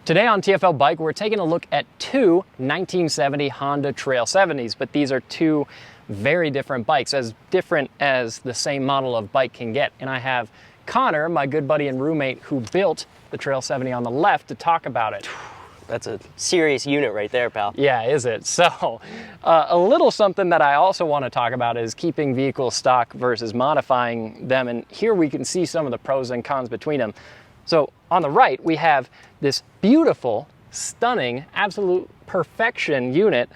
Today on TFL Bike, we're taking a look at two 1970 Honda Trail 70s, but these are two very different bikes, as different as the same model of bike can get. And I have Connor, my good buddy and roommate, who built the Trail 70 on the left, to talk about it. That's a serious unit right there, pal. Yeah, is it? So a little something that I also want to talk about is keeping vehicles stock versus modifying them. And here we can see some of the pros and cons between them. So on the right, we have this beautiful, stunning, absolute perfection unit.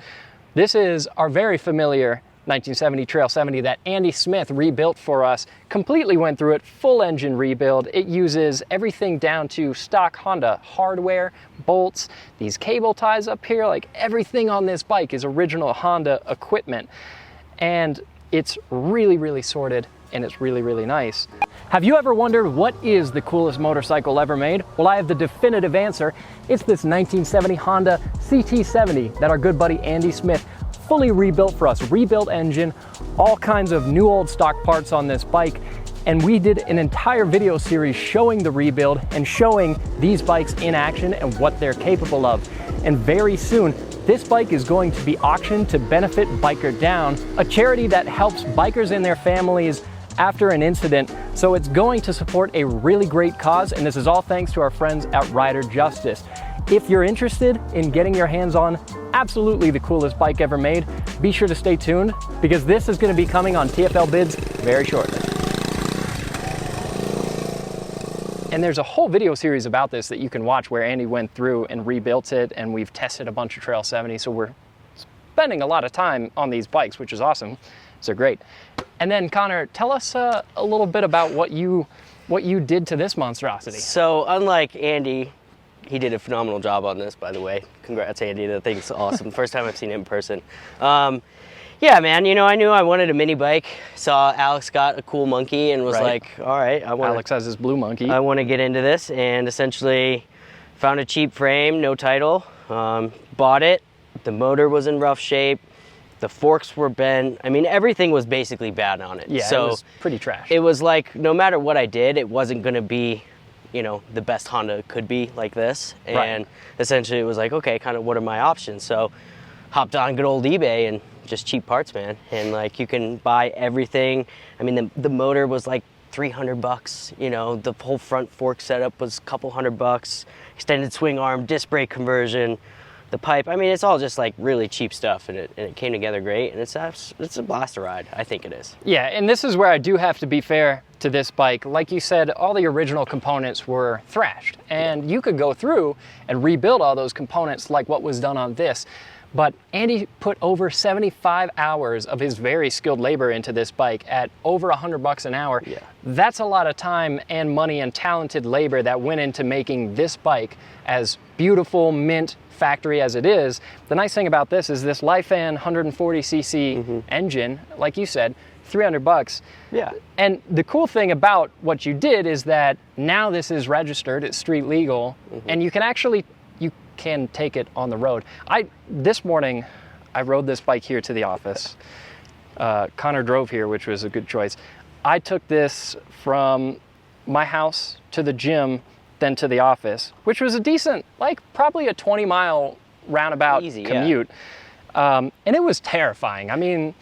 This is our very familiar 1970 Trail 70 that Andy Smith rebuilt for us, completely went through it, full engine rebuild. It uses everything down to stock Honda hardware, bolts, these cable ties up here, like everything on this bike is original Honda equipment. And it's really, really sorted, and it's really, really nice. Have you ever wondered what is the coolest motorcycle ever made? Well, I have the definitive answer. It's this 1970 Honda CT70 that our good buddy Andy Smith fully rebuilt for us. Rebuilt engine, all kinds of new old stock parts on this bike. And we did an entire video series showing the rebuild and showing these bikes in action and what they're capable of. And very soon, this bike is going to be auctioned to benefit Biker Down, a charity that helps bikers and their families after an incident. So it's going to support a really great cause, and this is all thanks to our friends at Rider Justice. If you're interested in getting your hands on absolutely the coolest bike ever made, be sure to stay tuned, because this is going to be coming on TFL Bids very shortly. And there's a whole video series about this that you can watch where Andy went through and rebuilt it, and we've tested a bunch of Trail 70, so we're spending a lot of time on these bikes, which is awesome. So great. And then Connor, tell us a little bit about what you did to this monstrosity. So unlike Andy, he did a phenomenal job on this, by the way. Congrats, Andy. That thing's awesome. First time I've seen it in person. Yeah, man, you know, I knew I wanted a mini bike. Saw Alex got a cool monkey and was like, all right, Alex has his blue monkey. I want to get into this, and essentially found a cheap frame, no title, bought it. The motor was in rough shape. The forks were bent. I mean, everything was basically bad on it. Yeah, so it was pretty trash. It was like, no matter what I did, it wasn't going to be, you know, the best Honda could be like this. And essentially it was like, okay, kind of what are my options? So hopped on good old eBay and just cheap parts, man. And like, you can buy everything. I mean, the motor was like $300, you know, the whole front fork setup was a couple $100, extended swing arm, disc brake conversion, the pipe. I mean, it's all just like really cheap stuff, and it came together great, and it's a blast to ride. I think it is. Yeah, and this is where I do have to be fair to this bike. Like you said, all the original components were thrashed, and you could go through and rebuild all those components like what was done on this. But Andy put over 75 hours of his very skilled labor into this bike at over $100 an hour. Yeah. That's a lot of time and money and talented labor that went into making this bike as beautiful, mint, factory as it is. The nice thing about this is this Lifan 140cc engine, like you said, $300. Yeah. And the cool thing about what you did is that now this is registered, it's street legal, and you can take it on the road. This morning, I rode this bike here to the office. Connor drove here, which was a good choice. I took this from my house to the gym, then to the office, which was a decent, like probably a 20-mile roundabout commute. Yeah. And it was terrifying. I mean,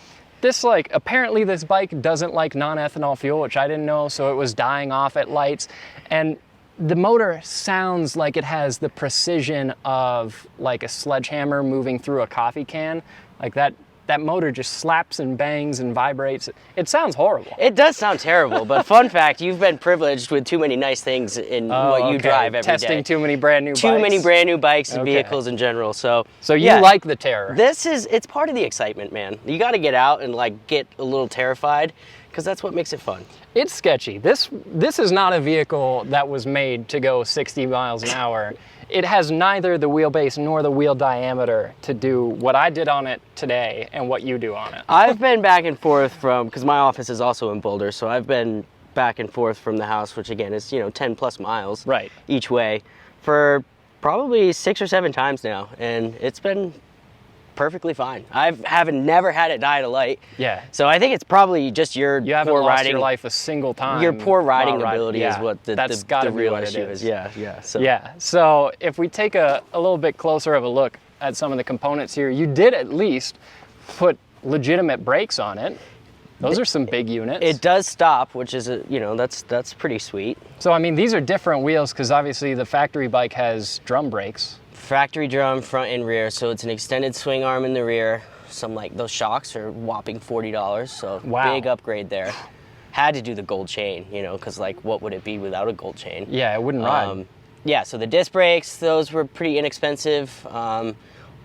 apparently this bike doesn't like non-ethanol fuel, which I didn't know, so it was dying off at lights. And the motor sounds like it has the precision of like a sledgehammer moving through a coffee can. Like that motor just slaps and bangs and vibrates. It sounds horrible. It does sound terrible, but fun fact, you've been privileged with too many nice things in what you drive every day. Testing too many brand new bikes. Too many brand new bikes and vehicles in general. So you like the terror. It's part of the excitement, man. You got to get out and like get a little terrified, because that's what makes it fun. It's sketchy. This is not a vehicle that was made to go 60 miles an hour. It has neither the wheelbase nor the wheel diameter to do what I did on it today and what you do on it. I've been back and forth because my office is also in Boulder, so I've been back and forth from the house, which again is, 10 plus miles each way, for probably 6 or 7 times now, and it's been perfectly fine. Haven't never had it die at a light. Yeah. So I think it's probably just You haven't poor lost riding. your life a single time. Your poor riding while ability yeah. is what the real issue is. Yeah. So. Yeah. So if we take a little bit closer of a look at some of the components here, you did at least put legitimate brakes on it. Those are some big units. It does stop, which is that's pretty sweet. So I mean, these are different wheels because obviously the factory bike has drum brakes. Factory drum, front and rear, so it's an extended swing arm in the rear. Those shocks are whopping $40, so wow. Big upgrade there. Had to do the gold chain, because like what would it be without a gold chain? Yeah, it wouldn't ride. Yeah, so the disc brakes, those were pretty inexpensive.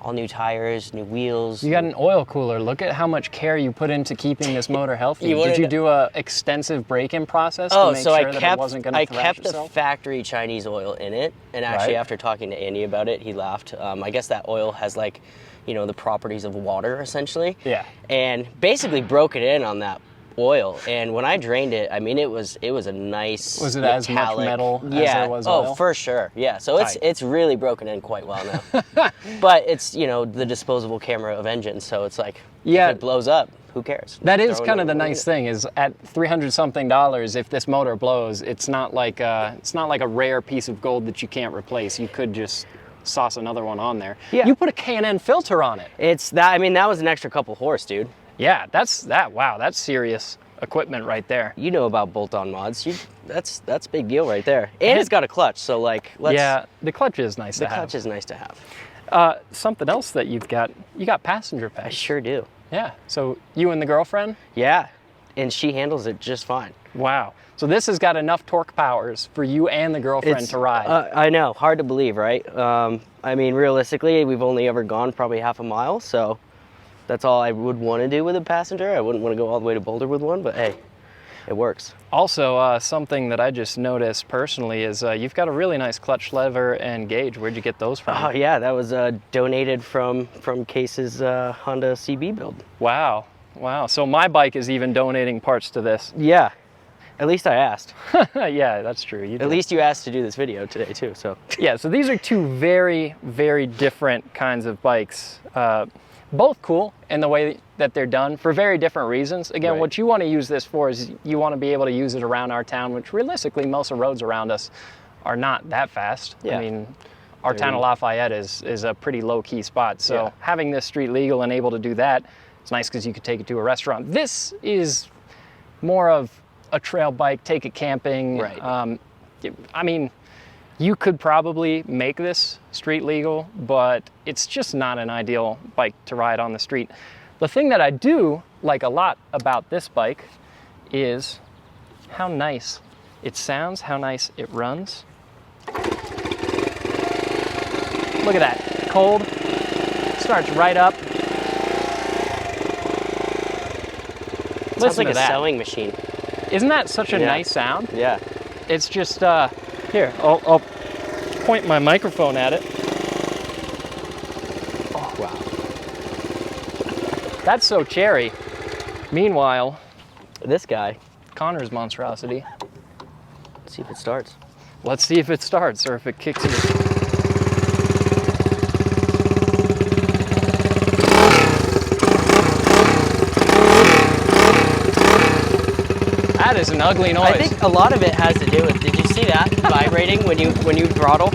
All new tires, new wheels. You got an oil cooler. Look at how much care you put into keeping this motor healthy. Did you do a extensive break-in process to make sure that it wasn't going to thrash itself? I kept the factory Chinese oil in it, and actually after talking to Andy about it, he laughed. I guess that oil has like, the properties of water essentially. Yeah. And basically broke it in on that oil, and when I drained it, I mean it was a nice. Was it metallic, as much metal as there was oil? Oh, for sure. Yeah. So it's really broken in quite well now. But it's the disposable camera of engines, so it's like if it blows up, who cares? That is kind of the nice thing is at $300-something, if this motor blows, it's not like a rare piece of gold that you can't replace. You could just sauce another one on there. Yeah. You put a K&N filter on it. It's that. I mean, that was an extra couple horse, dude. Yeah, wow, that's serious equipment right there. You know about bolt-on mods. That's a big deal right there. And it's got a clutch, so like yeah, the clutch is nice to have. The clutch is nice to have. Something else that you got passenger pegs. I sure do. Yeah. So you and the girlfriend? Yeah. And she handles it just fine. Wow. So this has got enough torque powers for you and the girlfriend to ride. I know, hard to believe, right? I mean, realistically, we've only ever gone probably half a mile, so that's all I would want to do with a passenger. I wouldn't want to go all the way to Boulder with one, but hey, it works. Also, something that I just noticed personally is you've got a really nice clutch lever and gauge. Where'd you get those from? Oh yeah, that was donated from Case's Honda CB build. Wow. So my bike is even donating parts to this. Yeah, at least I asked. Yeah, that's true. You did. At least you asked to do this video today too, so. Yeah, so these are two very, very different kinds of bikes. Both cool in the way that they're done for very different reasons. Again, what you want to use this for is you want to be able to use it around our town, which realistically most of the roads around us are not that fast. Yeah. I mean, our town of Lafayette is a pretty low-key spot. So having this street legal and able to do that, it's nice because you could take it to a restaurant. This is more of a trail bike, take it camping. Right. I mean, you could probably make this street legal, but it's just not an ideal bike to ride on the street. The thing that I do like a lot about this bike is how nice it sounds, how nice it runs. Look at that, cold, starts right up. Sounds like to a that. sewing machine. Isn't that such a nice sound? Yeah. It's just, here, I'll point my microphone at it. Oh, wow. That's so cherry. Meanwhile, This guy, Connor's monstrosity. let's see if it starts. Let's see if it starts or if it kicks in. That is an ugly noise. I think a lot of it has to do with, did you see that vibrating when you throttle?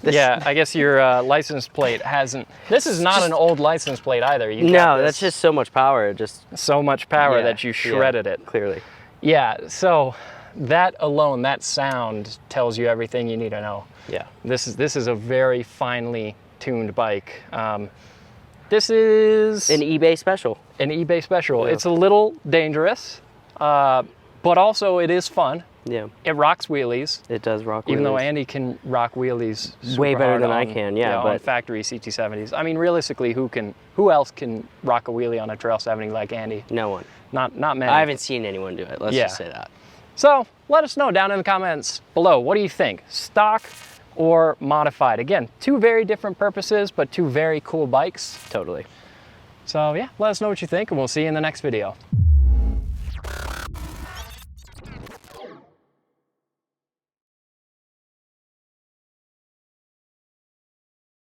Yeah, I guess your license plate hasn't. This is not an old license plate either. You got No, this- that's just so much power. Just so much power Yeah, that you shredded yeah, it. clearly. Yeah, so that alone, that sound tells you everything you need to know. Yeah. This is a very finely tuned bike. This is An eBay special. an eBay special. Yeah. It's a little dangerous, but also it is fun. Yeah, It rocks wheelies. it does rock. Even though wheelies. Andy can rock wheelies super Way better hard than I on, can, yeah, on but- factory CT70s. I mean, realistically, who else can rock a wheelie on a Trail 70 like Andy? No one. Not many. I haven't seen anyone do it. Let's Yeah. just say that. So let us know down in the comments below. What do you think? Stock or modified? Again, two very different purposes, but two very cool bikes. Totally. So yeah, let us know what you think, and we'll see you in the next video.